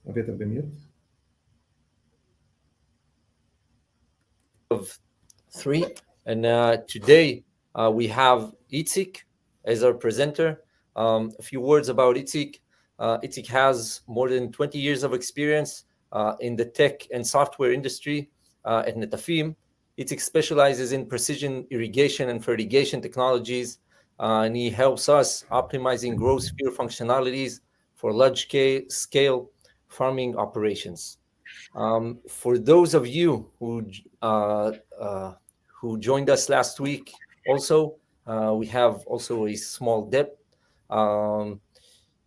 Aviator bemiute. Of three, and today we have Itzik as our presenter. A few words about Itzik. Itzik has more than 20 years of experience in the tech and software industry at Netafim. Itzik specializes in precision irrigation and fertigation technologies, and he helps us optimizing GrowSphere functionalities for large scale farming operations. For those of you who joined us last week, also we have also a small dip.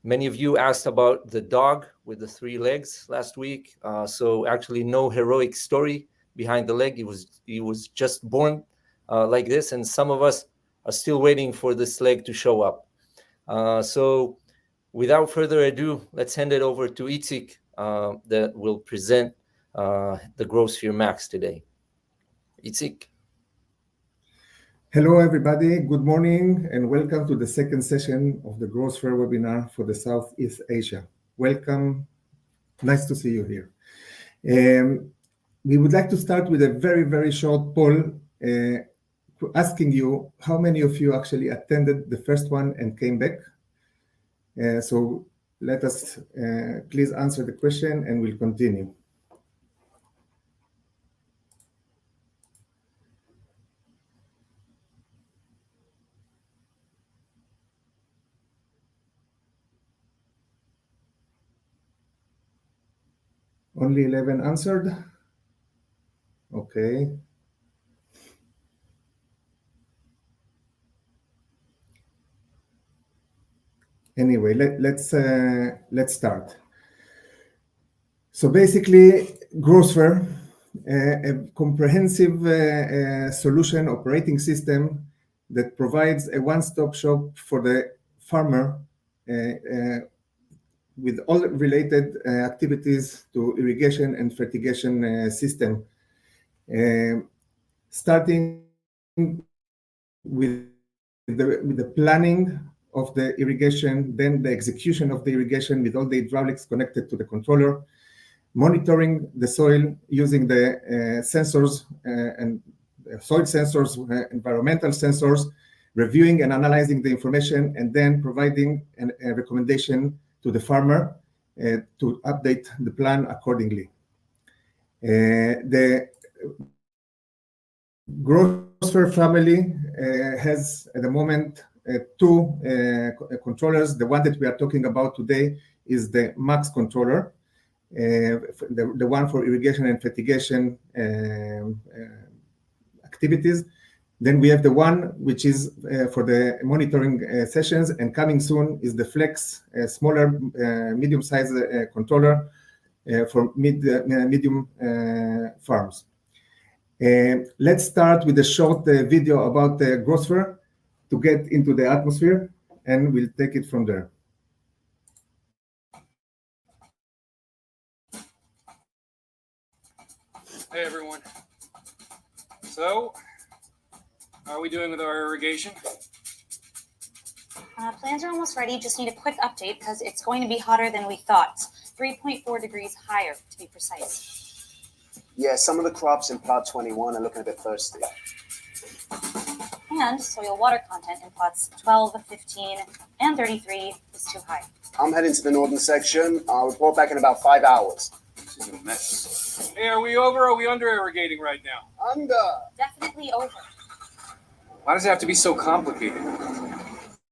Many of you asked about the dog with the 3 legs last week. So actually, no heroic story behind the leg. He was just born like this, and some of us are still waiting for this leg to show up. So without further ado, let's hand it over to Itzik that will present the GrowSphere Max today. Itzik. Hello, everybody. Good morning, and welcome to the second session of the GrowSphere webinar for the Southeast Asia. Welcome. Nice to see you here. We would like to start with a very, very short poll asking you how many of you actually attended the first one and came back. So let us please answer the question and we'll continue. Only 11 answered. Okay. Anyway, let's start. So basically, GrowSphere, a comprehensive solution operating system that provides a one-stop shop for the farmer with all related activities to irrigation and fertigation system, starting with the planning of the irrigation, then the execution of the irrigation with all the hydraulics connected to the controller, monitoring the soil using the sensors and soil sensors, environmental sensors, reviewing and analyzing the information, and then providing a recommendation to the farmer to update the plan accordingly. The GrowSphere family has at the moment 2 controllers. The one that we are talking about today is the Max controller, the one for irrigation and fertigation activities. Then we have the one which is for the monitoring sessions, and coming soon is the Flex, smaller, medium-sized controller for medium farms. Let's start with a short video about the GrowSphere to get into the atmosphere, and we'll take it from there. Hey everyone. So, how are we doing with our irrigation? Plans are almost ready. Just need a quick update because it's going to be hotter than we thought. 3.4 degrees higher, to be precise. Yeah, some of the crops in plot 21 are looking a bit thirsty. And soil water content in plots 12, 15, and 33 is too high. I'm heading to the northern section. I'll report back in about 5 hours. This is a mess. Hey, are we over or are we under irrigating right now? Under. Definitely over. Why does it have to be so complicated?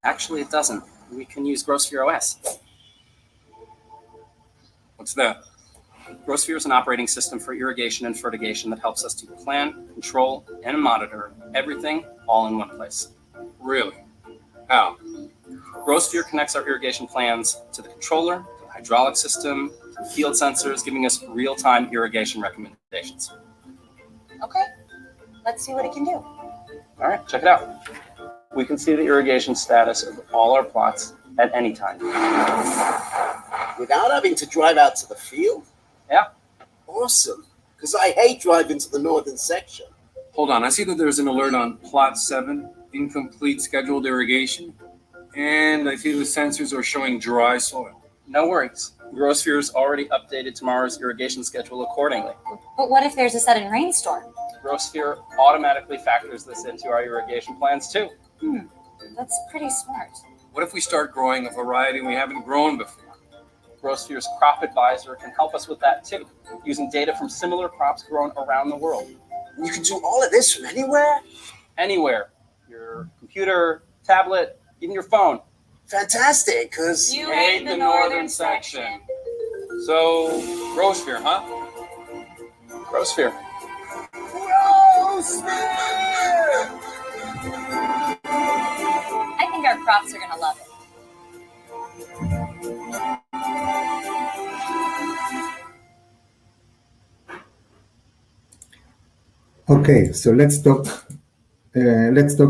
Actually, it doesn't. We can use GrowSphere OS. What's that? GrowSphere is an operating system for irrigation and fertigation that helps us to plan, control, and monitor everything all in one place. Really? How? GrowSphere connects our irrigation plans to the controller, to the hydraulic system, to the field sensors, giving us real-time irrigation recommendations. Okay, let's see what it can do. All right, check it out. We can see the irrigation status of all our plots at any time. Without having to drive out to the field? Yeah. Awesome, because I hate driving to the northern section. Hold on, I see that there's an alert on plot 7, incomplete scheduled irrigation, and I see the sensors are showing dry soil. No worries. GrowSphere's already updated tomorrow's irrigation schedule accordingly. But what if there's a sudden rainstorm? GrowSphere automatically factors this into our irrigation plans too. That's pretty smart. What if we start growing a variety we haven't grown before? GrowSphere's crop advisor can help us with that too, using data from similar crops grown around the world. You can do all of this from anywhere? Anywhere. Your computer, tablet, even your phone. Fantastic, because You hate the northern section. So, GrowSphere, huh? GrowSphere. I think our crops are going to love it. Okay, so let's talk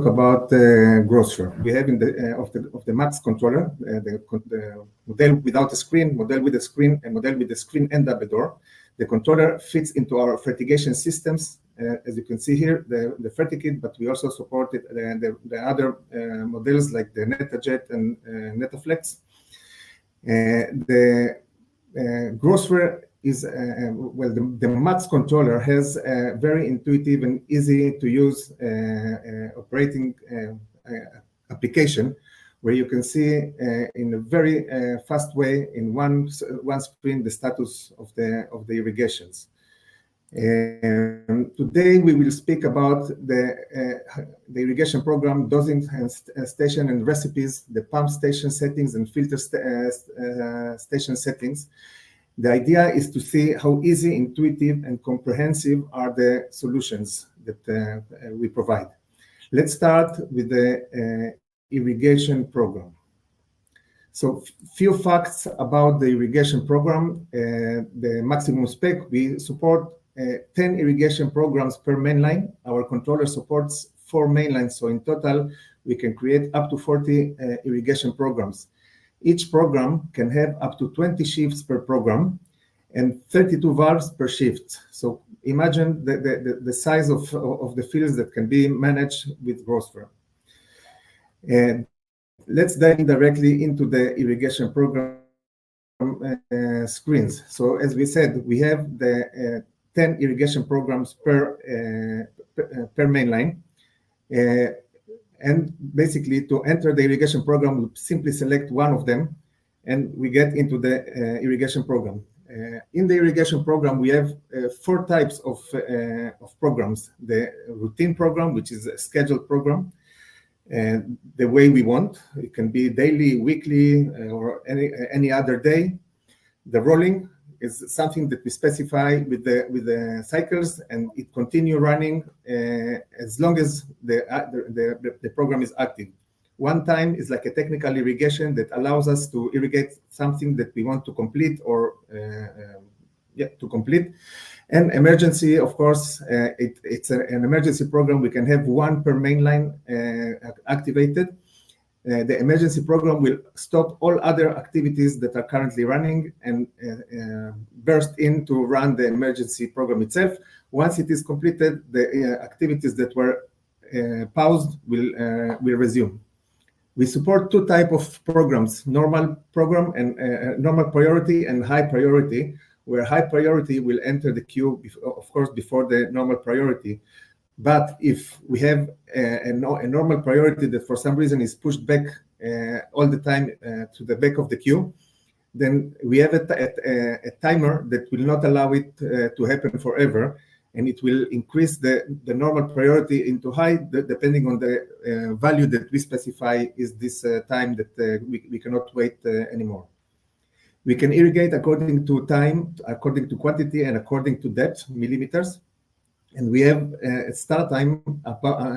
about GrowSphere. We have in the of the Max controller the model without a screen, model with a screen, and model with a screen and double door. The controller fits into our fertigation systems, as you can see here, the fertigate, but we also supported the other models like the Netajet and Netaflex. The GrowSphere is the Max controller has a very intuitive and easy to use operating application where you can see in a very fast way in one screen the status of the irrigations. Today we will speak about the irrigation program, dosing station and recipes, the pump station settings and filter station settings. The idea is to see how easy, intuitive, and comprehensive are the solutions that we provide. Let's start with the irrigation program. So, few facts about the irrigation program. The maximum spec, we support 10 irrigation programs per mainline. Our controller supports 4 mainlines, so in total, we can create up to 40 irrigation programs. Each program can have up to 20 shifts per program and 32 valves per shift. So imagine the size of the fields that can be managed with GrowSphere. And let's dive directly into the irrigation program screens. So as we said, we have the 10 irrigation programs per mainline. And basically, to enter the irrigation program, we simply select one of them, and we get into the irrigation program. In the irrigation program, we have 4 types of programs. The routine program, which is a scheduled program, and the way we want. It can be daily, weekly, or any other day. The rolling is something that we specify with the cycles, and it continue running as long as the program is active. One time is like a technical irrigation that allows us to irrigate something that we want to complete or to complete. And emergency, of course, it's an emergency program. We can have one per mainline activated. The emergency program will stop all other activities that are currently running and burst in to run the emergency program itself. Once it is completed, the activities that were paused will resume. We support 2 types of programs: normal program and normal priority and high priority, where high priority will enter the queue, of course, before the normal priority. But if we have a normal priority that for some reason is pushed back all the time to the back of the queue, then we have a timer that will not allow it to happen forever, and it will increase the normal priority into high, depending on the value that we specify is this time that we cannot wait anymore. We can irrigate according to time, according to quantity, and according to depth, millimeters. And we have a start time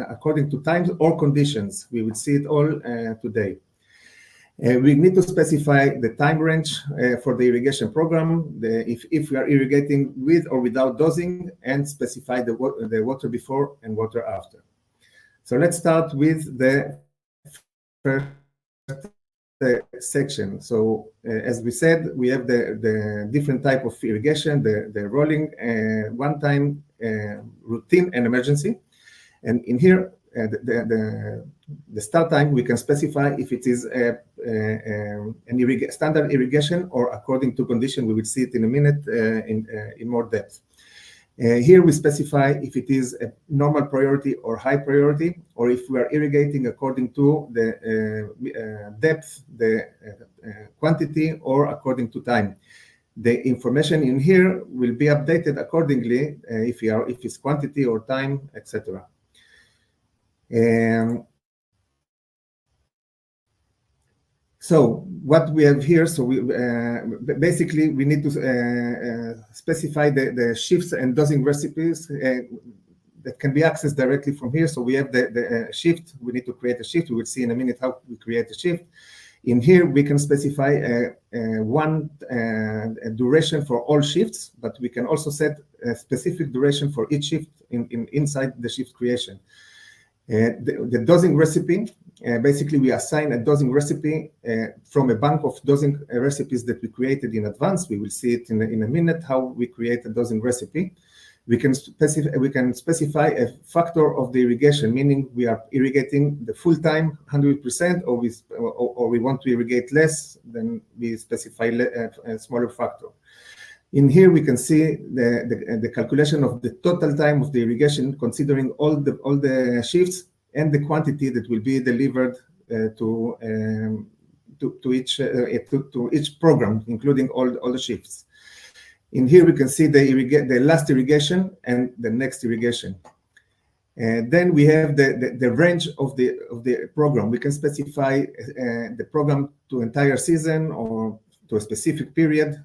according to times or conditions. We will see it all today. We need to specify the time range for the irrigation program, if we are irrigating with or without dosing, and specify the water before and water after. So let's start with the first section. So as we said, we have the different type of irrigation, the rolling, one-time, routine, and emergency. And in here, the start time, we can specify if it is standard irrigation, or according to condition. We will see it in a minute in more depth. Here we specify if it is a normal priority or high priority, or if we are irrigating according to the depth, the quantity, or according to time. The information in here will be updated accordingly if it's quantity or time, etc. So what we have here, so we basically we need to specify the shifts and dosing recipes that can be accessed directly from here. So we have the shift. We need to create a shift. We will see in a minute how we create a shift. In here, we can specify one duration for all shifts, but we can also set a specific duration for each shift inside the shift creation. The dosing recipe, basically we assign a dosing recipe from a bank of dosing recipes that we created in advance. We will see it in a minute how we create a dosing recipe. We can specify a factor of the irrigation, meaning we are irrigating the full time 100%, or we want to irrigate less, then we specify a smaller factor. In here we can see the calculation of the total time of the irrigation, considering all the shifts and the quantity that will be delivered to each program, including all the shifts. In here we can see the last irrigation and the next irrigation. Then we have the range of the program. We can specify the program to entire season or to a specific period,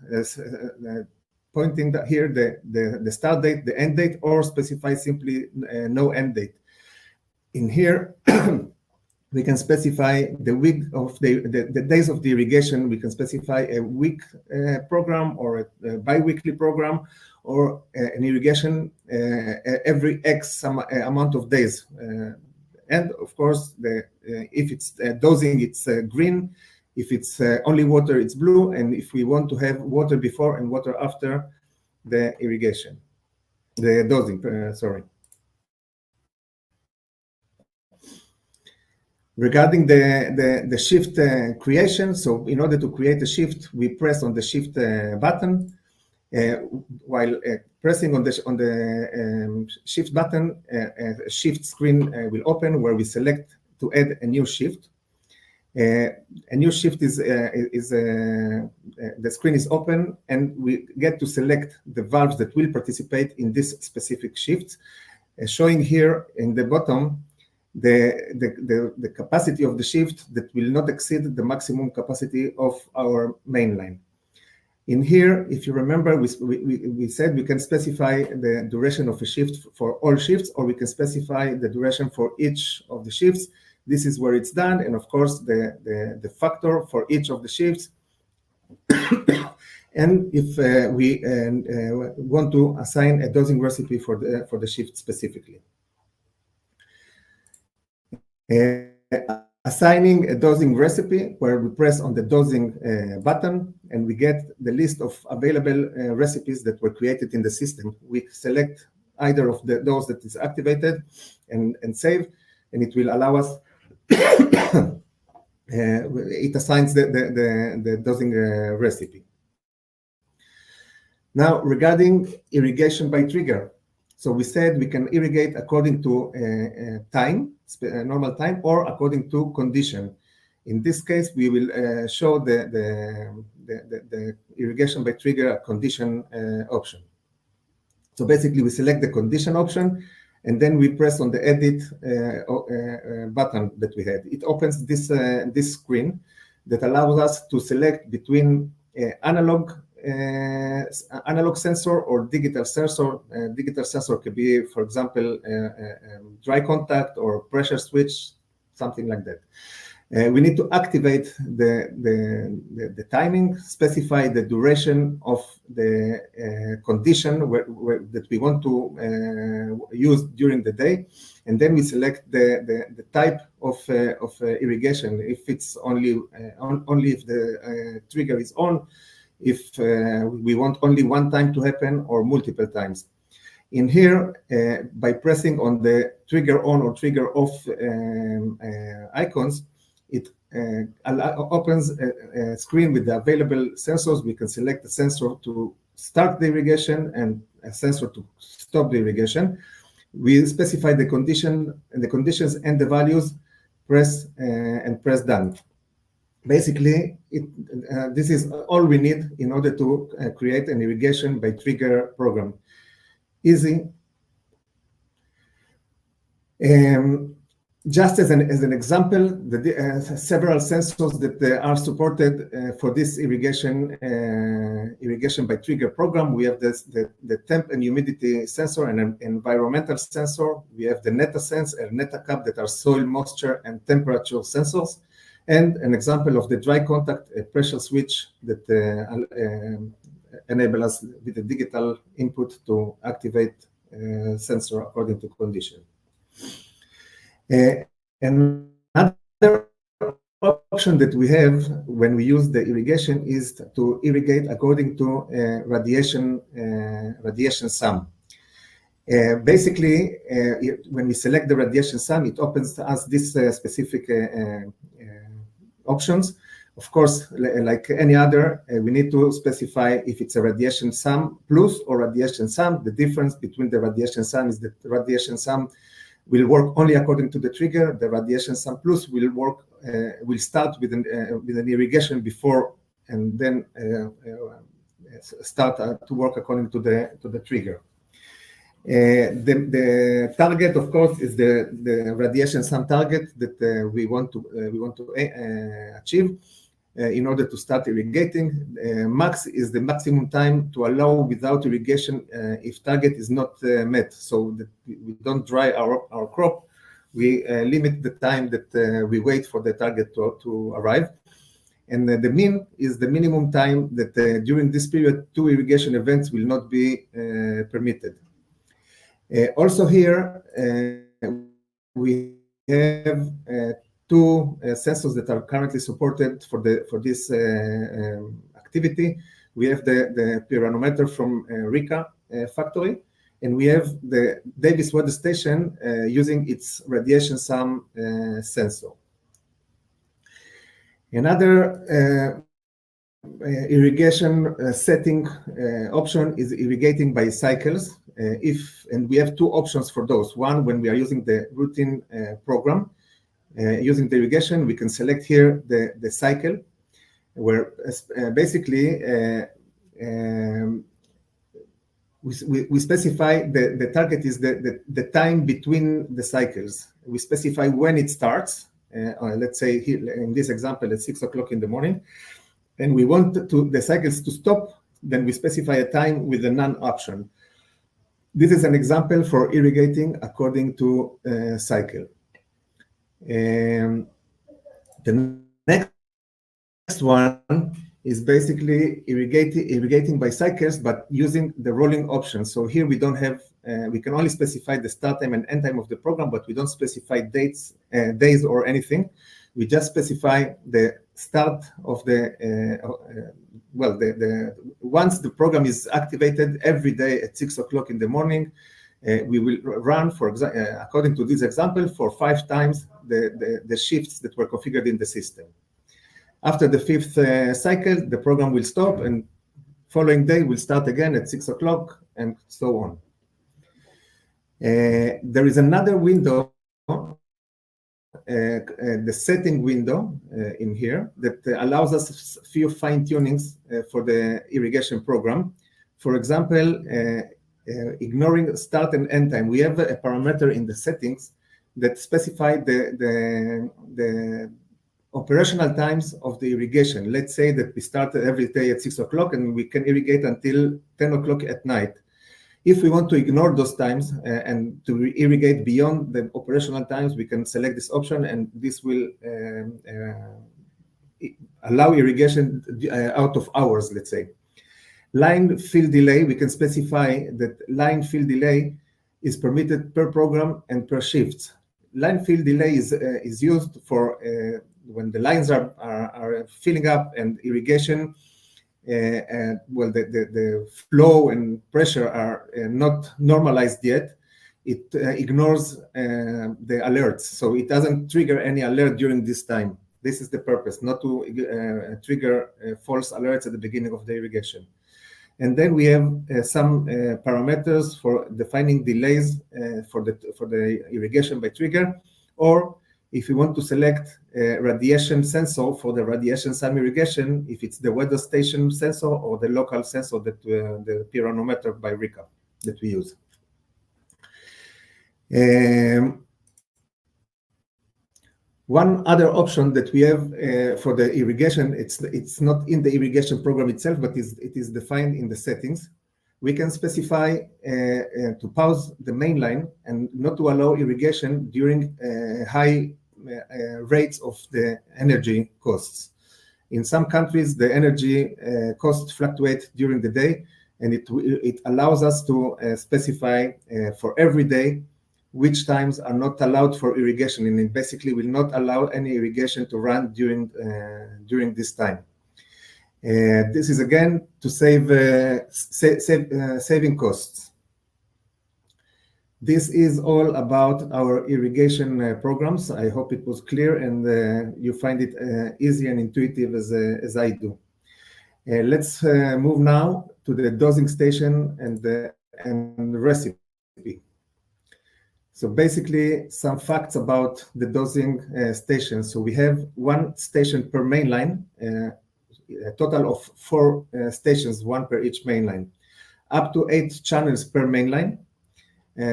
pointing that here the start date, the end date, or specify simply no end date. In here, we can specify the week of the days of the irrigation. We can specify a week program or a bi-weekly program, or an irrigation every X amount of days. And of course, if it's dosing, it's green. If it's only water, it's blue. And if we want to have water before and water after the irrigation, the dosing, sorry. Regarding the shift creation, so in order to create a shift, we press on the shift button. While pressing on the shift button, a shift screen will open where we select to add a new shift. A new shift is the screen is open, and we get to select the valves that will participate in this specific shift, showing here in the bottom the capacity of the shift that will not exceed the maximum capacity of our main line. In here, if you remember, we said we can specify the duration of a shift for all shifts, or we can specify the duration for each of the shifts. This is where it's done, and of course the factor for each of the shifts. And if we want to assign a dosing recipe for the shift specifically. Assigning a dosing recipe, where we press on the dosing button and we get the list of available recipes that were created in the system. We select either of those that is activated and save, and it will allow us, it assigns the dosing recipe. Now, regarding irrigation by trigger. So we said we can irrigate according to time, normal time, or according to condition. In this case, we will show the irrigation by trigger condition option. So basically, we select the condition option, and then we press on the edit button that we had. It opens this screen that allows us to select between analog sensor or digital sensor. Digital sensor could be, for example, dry contact or pressure switch, something like that. We need to activate the timing, specify the duration of the condition that we want to use during the day, and then we select the type of irrigation. If it's only if the trigger is on, if we want only one time to happen or multiple times. In here, by pressing on the trigger on or trigger off icons, it opens a screen with the available sensors. We can select the sensor to start the irrigation and a sensor to stop the irrigation. We specify the conditions and the values, press done. Basically, this is all we need in order to create an irrigation by trigger program. Easy. Just as an example, several sensors that are supported for this irrigation by trigger program. We have the temp and humidity sensor and an environmental sensor. We have the Netasense and Netacap that are soil moisture and temperature sensors, and an example of the dry contact pressure switch that enable us with the digital input to activate sensor according to condition. Another option that we have when we use the irrigation is to irrigate according to radiation sum. Basically, when we select the radiation sum, it opens to us this specific options. Of course, like any other, we need to specify if it's a radiation sum plus or radiation sum. The difference between the radiation sum is that the radiation sum will work only according to the trigger. The radiation sum plus will start with an irrigation before and then start to work according to the trigger. The target, of course, is the radiation sum target that we want to achieve in order to start irrigating. Max is the maximum time to allow without irrigation if target is not met, so that we don't dry our crop. We limit the time that we wait for the target to arrive. And the mean is the minimum time that during this period 2 irrigation events will not be permitted. Also here, we have 2 sensors that are currently supported for this activity. We have the pyranometer from Rika factory, and we have the Davis weather station using its radiation sum sensor. Another irrigation setting option is irrigating by cycles. And we have 2 options for those. One, when we are using the routine program, using the irrigation, we can select here the cycle, where basically we specify the target is the time between the cycles. We specify when it starts. Let's say here in this example at 6 o'clock in the morning, and we want the cycles to stop. Then we specify a time with the none option. This is an example for irrigating according to cycle. The next one is basically irrigating by cycles, but using the rolling option. So here we don't have, we can only specify the start time and end time of the program, but we don't specify days or anything. We just specify the start of once the program is activated every day at 6 o'clock in the morning, we will run, according to this example, for 5 times the shifts that were configured in the system. After the 5th cycle, the program will stop, and following day will start again at 6 o'clock, and so on. There is another window, the setting window in here, that allows us a few fine tunings for the irrigation program. For example, ignoring start and end time. We have a parameter in the settings that specify the operational times of the irrigation. Let's say that we start every day at 6 o'clock and we can irrigate until 10 o'clock at night. If we want to ignore those times and to irrigate beyond the operational times, we can select this option, and this will allow irrigation out of hours, let's say. Line fill delay, we can specify that line fill delay is permitted per program and per shift. Line fill delay is used for when the lines are filling up and irrigation, the flow and pressure are not normalized yet. It ignores the alerts, so it doesn't trigger any alert during this time. This is the purpose, not to trigger false alerts at the beginning of the irrigation. And then we have some parameters for defining delays for the irrigation by trigger, or if you want to select a radiation sensor for the radiation SAM irrigation, if it's the weather station sensor or the local sensor that the pyranometer by RICA that we use. One other option that we have for the irrigation, it's not in the irrigation program itself, but it is defined in the settings. We can specify to pause the main line and not to allow irrigation during high rates of the energy costs. In some countries, the energy costs fluctuate during the day, and it allows us to specify for every day which times are not allowed for irrigation, and it basically will not allow any irrigation to run during this time. This is again to saving costs. This is all about our irrigation programs. I hope it was clear and you find it easy and intuitive as I do. Let's move now to the dosing station and the recipe. So basically, some facts about the dosing station. So we have one station per main line, a total of 4 stations, one per each main line, up to 8 channels per main line,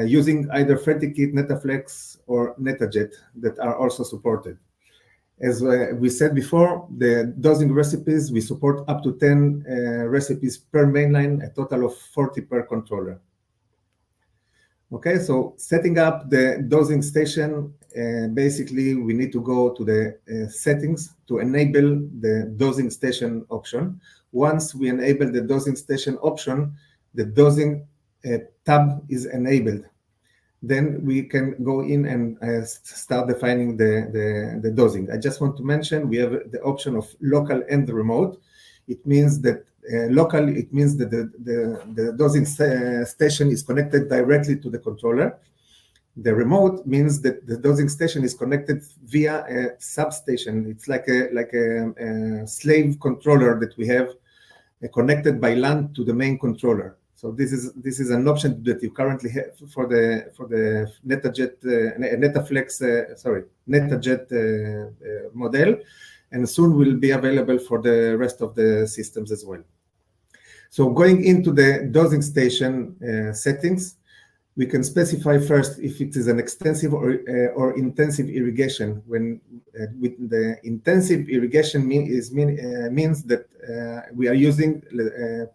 using either FertiKit, Netaflex, or Netajet that are also supported. As we said before, the dosing recipes, we support up to 10 recipes per main line, a total of 40 per controller. Okay, so setting up the dosing station, basically we need to go to the settings to enable the dosing station option. Once we enable the dosing station option, the dosing tab is enabled. Then we can go in and start defining the dosing. I just want to mention we have the option of local and remote. It means that locally, it means that the dosing station is connected directly to the controller. The remote means that the dosing station is connected via a substation. It's like a slave controller that we have connected by LAN to the main controller. So this is an option that you currently have for the Netajet Netajet model, and soon will be available for the rest of the systems as well. So going into the dosing station settings, we can specify first if it is an extensive or intensive irrigation. When with the intensive irrigation means that we are using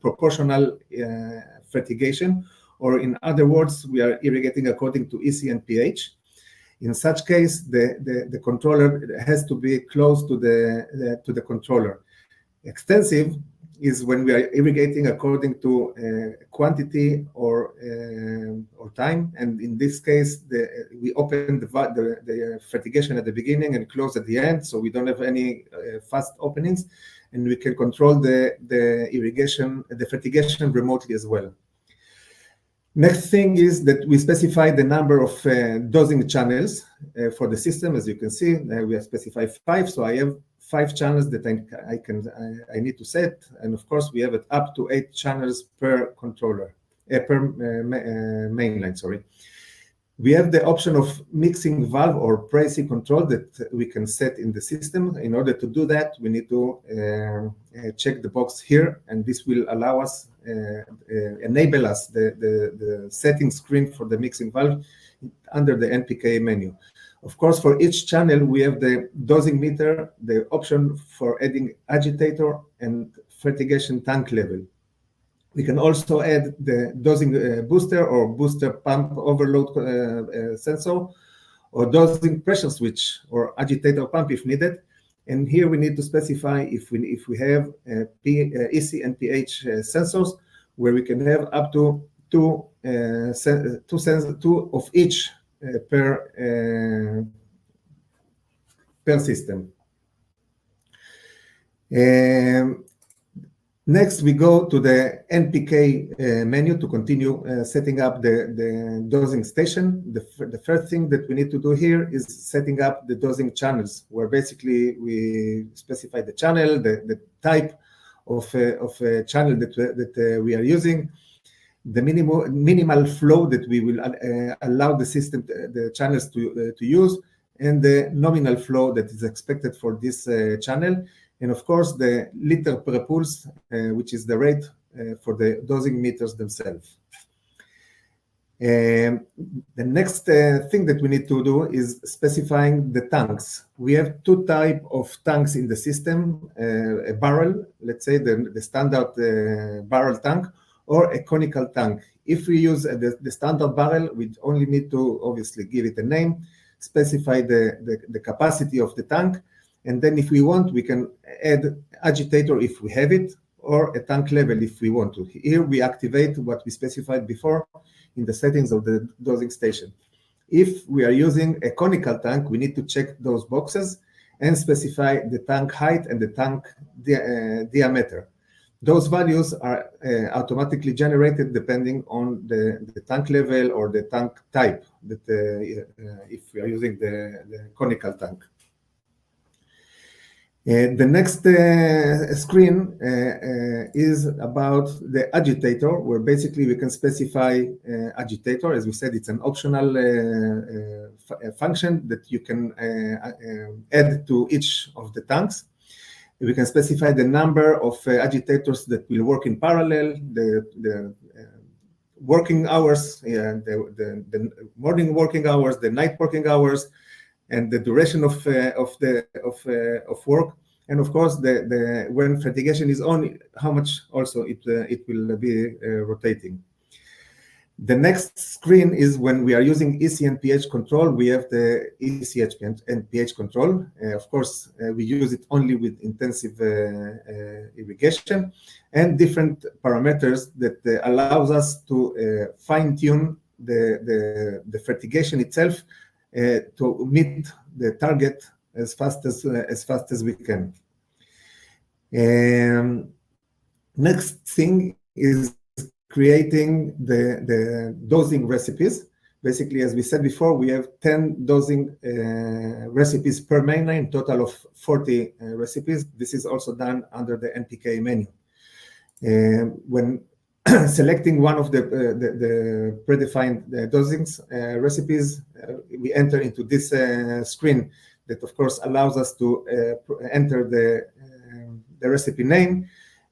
proportional fertigation, or in other words, we are irrigating according to EC and pH. In such case, the controller has to be close to the controller. Extensive is when we are irrigating according to quantity or time, and in this case, we open the fertigation at the beginning and close at the end, so we don't have any fast openings, and we can control the irrigation, the fertigation remotely as well. Next thing is that we specify the number of dosing channels for the system. As you can see, we have specified 5, so I have 5 channels that I need to set, and of course we have it up to 8 channels per controller, per mainline. Sorry. We have the option of mixing valve or pricing control that we can set in the system. In order to do that, we need to check the box here, and this will allow us, enable us the setting screen for the mixing valve under the NPK menu. Of course, for each channel, we have the dosing meter, the option for adding agitator and fertigation tank level. We can also add the dosing booster or booster pump overload sensor, or dosing pressure switch or agitator pump if needed. And here we need to specify if we have EC and pH sensors, where we can have up to two of each per system. Next, we go to the NPK menu to continue setting up the dosing station. The first thing that we need to do here is setting up the dosing channels, where basically we specify the channel, the type of channel that we are using, the minimal flow that we will allow the system, the channels to use, and the nominal flow that is expected for this channel. And of course, the liter per pulse, which is the rate for the dosing meters themselves. The next thing that we need to do is specifying the tanks. We have two types of tanks in the system, a barrel, let's say the standard barrel tank, or a conical tank. If we use the standard barrel, we only need to obviously give it a name, specify the capacity of the tank, and then if we want, we can add agitator if we have it, or a tank level if we want to. Here we activate what we specified before in the settings of the dosing station. If we are using a conical tank, we need to check those boxes and specify the tank height and the tank diameter. Those values are automatically generated depending on the tank level or the tank type, that if we are using the conical tank. The next screen is about the agitator, where basically we can specify agitator. As we said, it's an optional function that you can add to each of the tanks. We can specify the number of agitators that will work in parallel, the working hours, the morning working hours, the night working hours, and the duration of work, and of course when fertigation is on, how much also it will be rotating. The next screen is when we are using EC and pH control. We have the ECH and pH control. Of course, we use it only with intensive irrigation, and different parameters that allows us to fine-tune the fertigation itself to meet the target as fast as we can. Next thing is creating the dosing recipes. Basically, as we said before, we have 10 dosing recipes per mainline, total of 40 recipes. This is also done under the NPK menu. When selecting one of the predefined dosings recipes, we enter into this screen that, of course, allows us to enter the recipe name,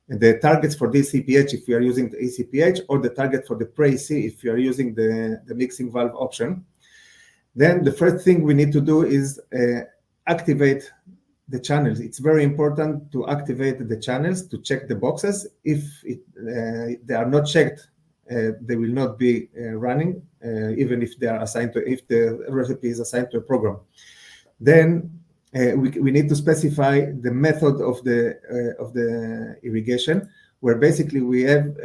the targets for DCPH if we are using the ECPH, or the target for the pre-EC if you are using the mixing valve option. Then the first thing we need to do is activate the channels. It's very important to activate the channels, to check the boxes. If they are not checked, they will not be running, even if they are assigned to, if the recipe is assigned to a program. Then we need to specify the method of the irrigation, where basically we have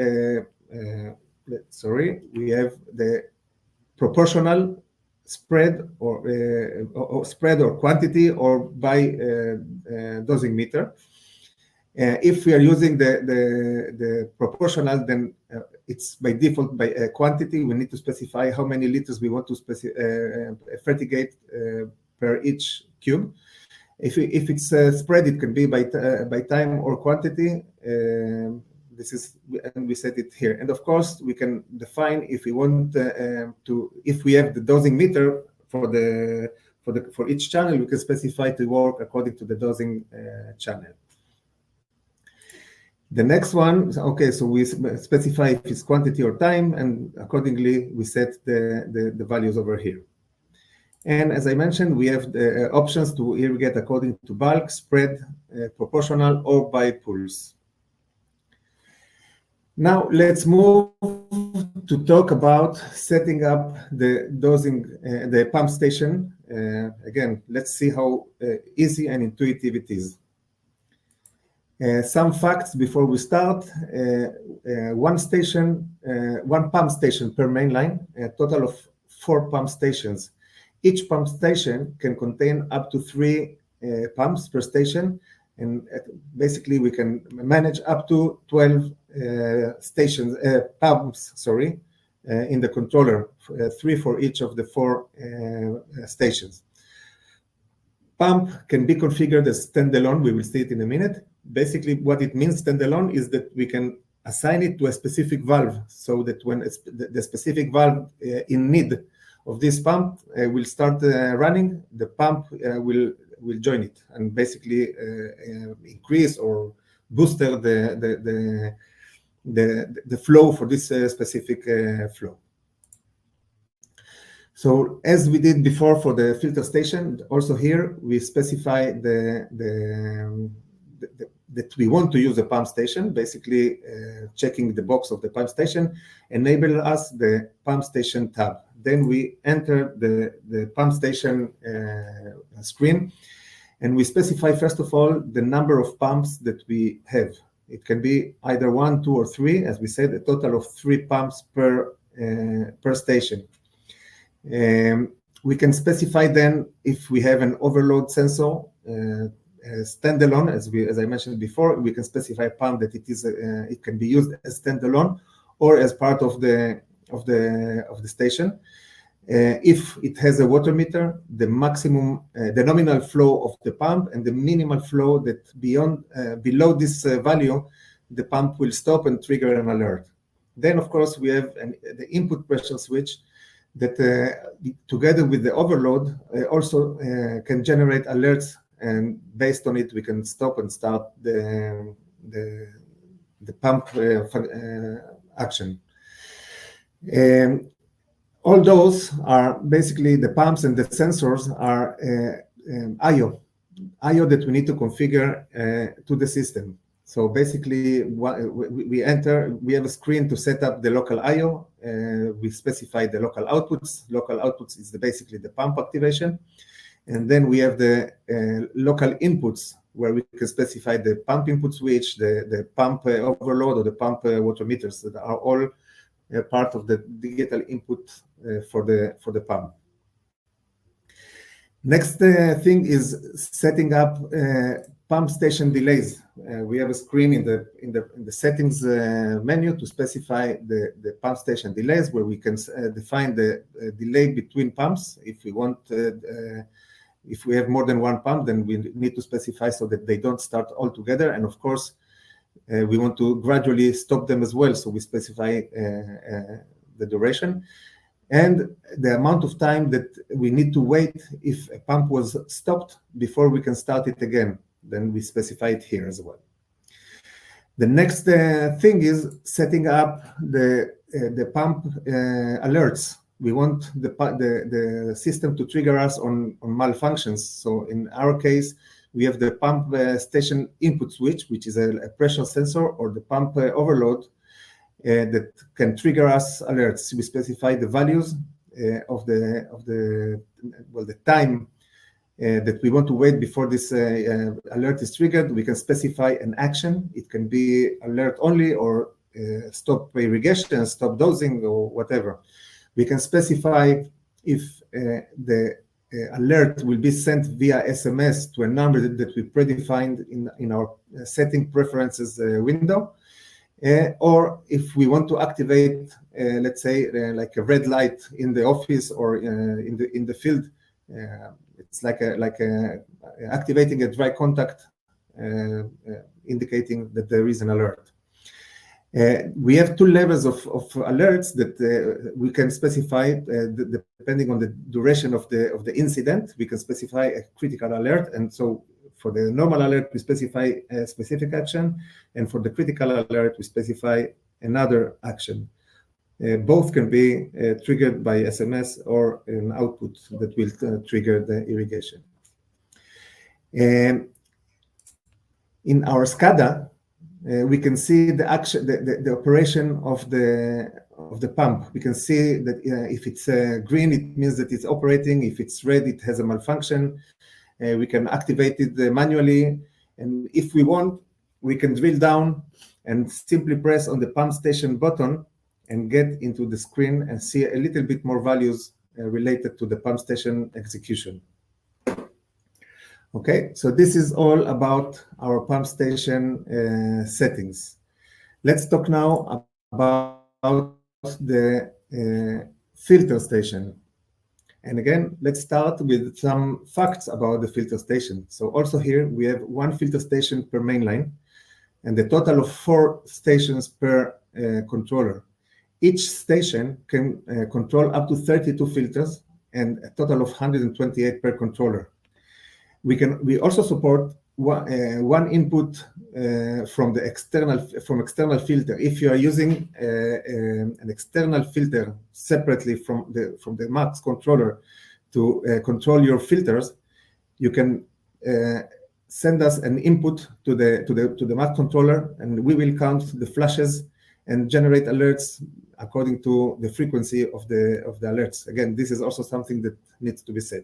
we have the proportional spread or spread or quantity, or by dosing meter. If we are using the proportional, then it's by default by quantity. We need to specify how many liters we want to fertigate per each cube. If it's spread, it can be by time or quantity. This is, and we set it here. And of course, we can define if we want if we have the dosing meter for each channel, we can specify to work according to the dosing channel. The next one, okay, so we specify if it's quantity or time, and accordingly we set the values over here. And as I mentioned, we have the options to irrigate according to bulk, spread, proportional, or by pulse. Now let's move to talk about setting up the dosing, the pump station. Again, let's see how easy and intuitive it is. Some facts before we start. One pump station per main line, a total of 4 pump stations. Each pump station can contain up to 3 pumps per station, and basically we can manage up to 12 stations, pumps, sorry, in the controller, 3 for each of the 4 stations. Pump can be configured as standalone. We will see it in a minute. Basically, what it means standalone is that we can assign it to a specific valve, so that when the specific valve in need of this pump will start running, the pump will join it and basically increase or boost the flow for this specific flow. So as we did before for the filter station, also here we specify that we want to use a pump station. Basically, checking the box of the pump station enable us the pump station tab. Then we enter the pump station screen, and we specify first of all the number of pumps that we have. It can be either 1, 2, or 3, as we said, a total of 3 pumps per station. We can specify then if we have an overload sensor standalone, as I mentioned before. We can specify a pump that it can be used as standalone or as part of the station. If it has a water meter, the nominal flow of the pump and the minimal flow that below this value, the pump will stop and trigger an alert. Then, of course, we have the input pressure switch that together with the overload also can generate alerts, and based on it we can stop and start the pump action. All those are basically the pumps, and the sensors are IO that we need to configure to the system. So basically, we have a screen to set up the local IO. We specify the local outputs. Local outputs is basically the pump activation. And then we have the local inputs, where we can specify the pump input switch, the pump overload, or the pump water meters that are all part of the digital input for the pump. Next thing is setting up pump station delays. We have a screen in the settings menu to specify the pump station delays, where we can define the delay between pumps. If we want, if we have more than one pump, then we need to specify so that they don't start all together. And of course, we want to gradually stop them as well, so we specify the duration and the amount of time that we need to wait if a pump was stopped before we can start it again. Then we specify it here as well. The next thing is setting up the pump alerts. We want the system to trigger us on malfunctions. So in our case, we have the pump station input switch, which is a pressure sensor, or the pump overload that can trigger us alerts. We specify the values of the time that we want to wait before this alert is triggered. We can specify an action. It can be alert only, or stop irrigation, stop dosing, or whatever. We can specify if the alert will be sent via SMS to a number that we predefined in our setting preferences window, or if we want to activate, let's say, like a red light in the office or in the field. It's like activating a dry contact, indicating that there is an alert. We have 2 levels of alerts that we can specify depending on the duration of the incident. We can specify a critical alert, and so for the normal alert we specify a specific action, and for the critical alert we specify another action. Both can be triggered by SMS or an output that will trigger the irrigation. In our SCADA, we can see the action, the operation of the pump. We can see that if it's green, it means that it's operating. If it's red, it has a malfunction. We can activate it manually, and if we want, we can drill down and simply press on the pump station button and get into the screen and see a little bit more values related to the pump station execution. Okay, so this is all about our pump station settings. Let's talk now about the filter station. And again, let's start with some facts about the filter station. So also here we have one filter station per main line and a total of 4 stations per controller. Each station can control up to 32 filters and a total of 128 per controller. We also support one input from external filter. If you are using an external filter separately from the max controller to control your filters, you can send us an input to the max controller, and we will count the flashes and generate alerts according to the frequency of the alerts. Again, this is also something that needs to be set.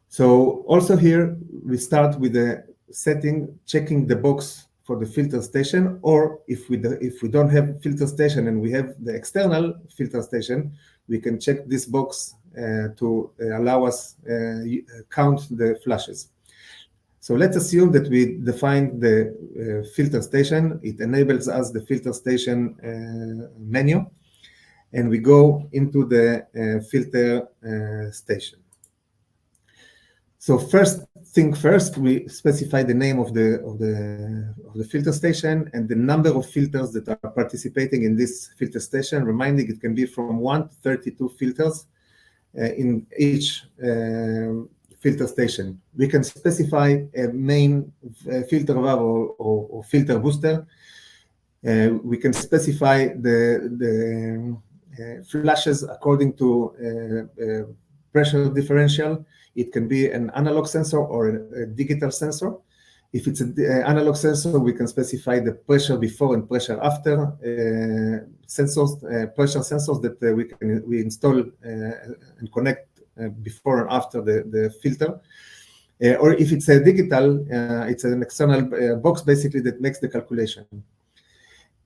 So also here we start with the setting, checking the box for the filter station, or if we don't have filter station and we have the external filter station, we can check this box to allow us count the flashes. So let's assume that we define the filter station. It enables us the filter station menu, and we go into the filter station. So first, we specify the name of the filter station and the number of filters that are participating in this filter station. Reminding, it can be from 1 to 32 filters in each filter station. We can specify a main filter valve or filter booster. We can specify the flashes according to pressure differential. It can be an analog sensor or a digital sensor. If it's an analog sensor, we can specify the pressure before and pressure after sensors, pressure sensors that we install and connect before and after the filter. Or if it's a digital, it's an external box basically that makes the calculation.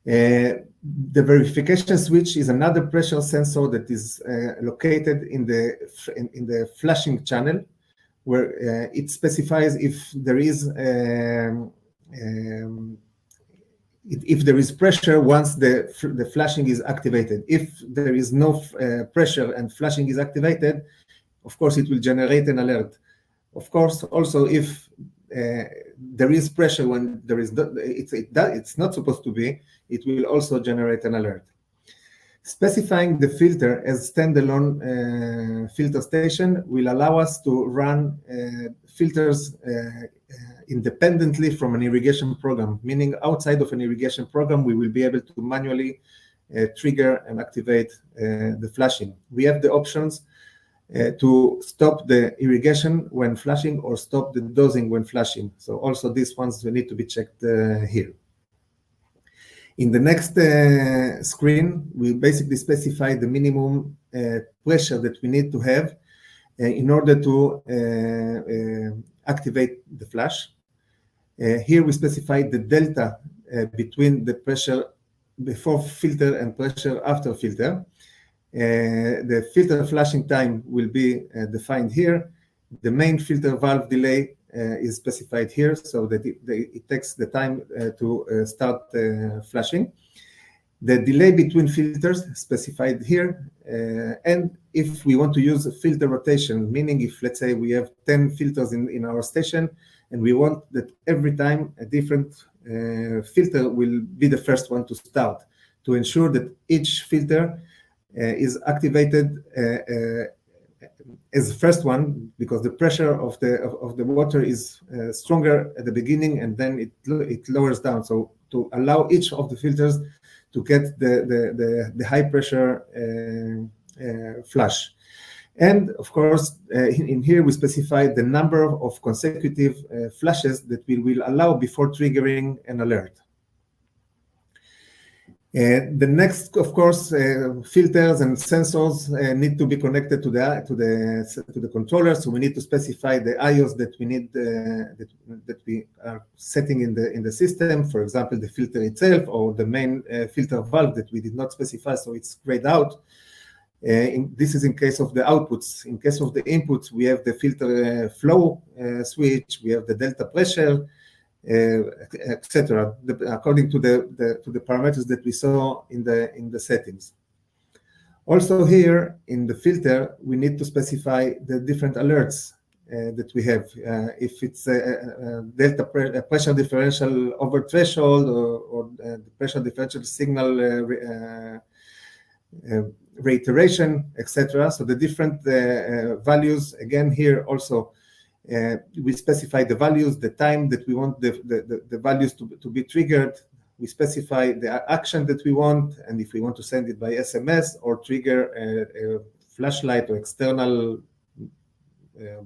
The verification switch is another pressure sensor that is located in the flashing channel, where it specifies if there is pressure once the flashing is activated. If there is no pressure and flashing is activated, of course it will generate an alert. Of course, also if there is pressure when there is it's not supposed to be, it will also generate an alert. Specifying the filter as standalone filter station will allow us to run filters independently from an irrigation program, meaning outside of an irrigation program, we will be able to manually trigger and activate the flashing. We have the options to stop the irrigation when flashing or stop the dosing when flashing. So also these ones will need to be checked here. In the next screen, we basically specify the minimum pressure that we need to have in order to activate the flash. Here we specify the delta between the pressure before filter and pressure after filter. The filter flashing time will be defined here. The main filter valve delay is specified here, so that it takes the time to start flashing. The delay between filters specified here, and if we want to use a filter rotation, meaning if, let's say, we have 10 filters in our station, and we want that every time a different filter will be the first one to start, to ensure that each filter is activated as the first one, because the pressure of the water is stronger at the beginning, and then it lowers down. So to allow each of the filters to get the high pressure flash. And of course, in here we specify the number of consecutive flashes that we will allow before triggering an alert. The next, of course, filters and sensors need to be connected to the controller. So we need to specify the IOs that we need that we are setting in the system. For example, the filter itself or the main filter valve that we did not specify, so it's grayed out. This is in case of the outputs. In case of the inputs, we have the filter flow switch, we have the delta pressure, etc. According to the parameters that we saw in the settings. Also here in the filter, we need to specify the different alerts that we have. If it's a delta pressure differential over threshold or the pressure differential signal reiteration, etc. So the different values, again here also, we specify the values, the time that we want the values to be triggered. We specify the action that we want, and if we want to send it by SMS or trigger a flashlight or external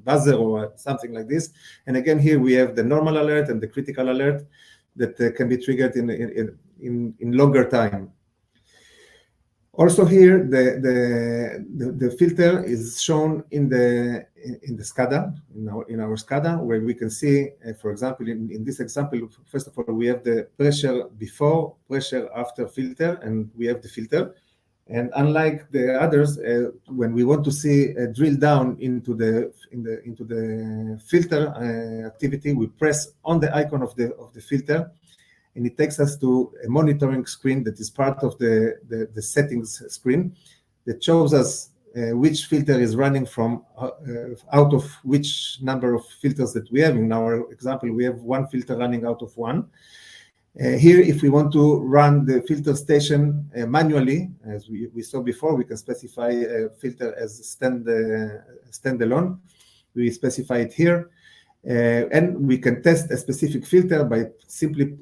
buzzer or something like this. And again, here we have the normal alert and the critical alert that can be triggered in longer time. Also here, the filter is shown in the SCADA, in our SCADA, where we can see, for example, in this example, first of all, we have the pressure before, pressure after filter, and we have the filter. And unlike the others, when we want to see a drill down into the filter activity, we press on the icon of the filter, and it takes us to a monitoring screen that is part of the settings screen that shows us which filter is running from out of which number of filters that we have. In our example, we have one filter running out of one. Here, if we want to run the filter station manually, as we saw before, we can specify a filter as standalone. We specify it here. And we can test a specific filter by simply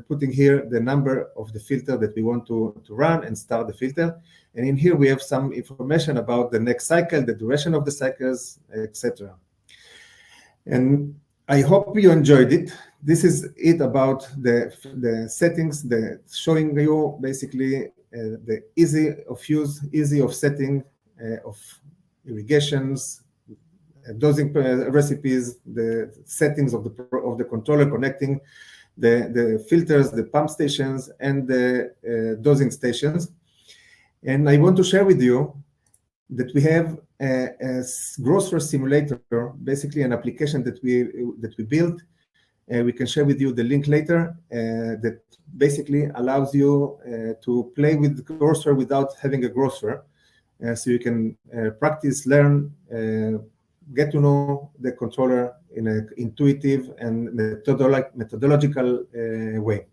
putting here the number of the filter that we want to run and start the filter. And in here we have some information about the next cycle, the duration of the cycles, etc. And I hope you enjoyed it. This is it about the settings, showing you basically the easy of use, easy of setting of irrigations, dosing recipes, the settings of the controller connecting the filters, the pump stations, and the dosing stations. And I want to share with you that we have a GrowSphere simulator, basically an application that we built. We can share with you the link later that basically allows you to play with GrowSphere without having a GrowSphere. So you can practice, learn, get to know the controller in an intuitive and methodological way.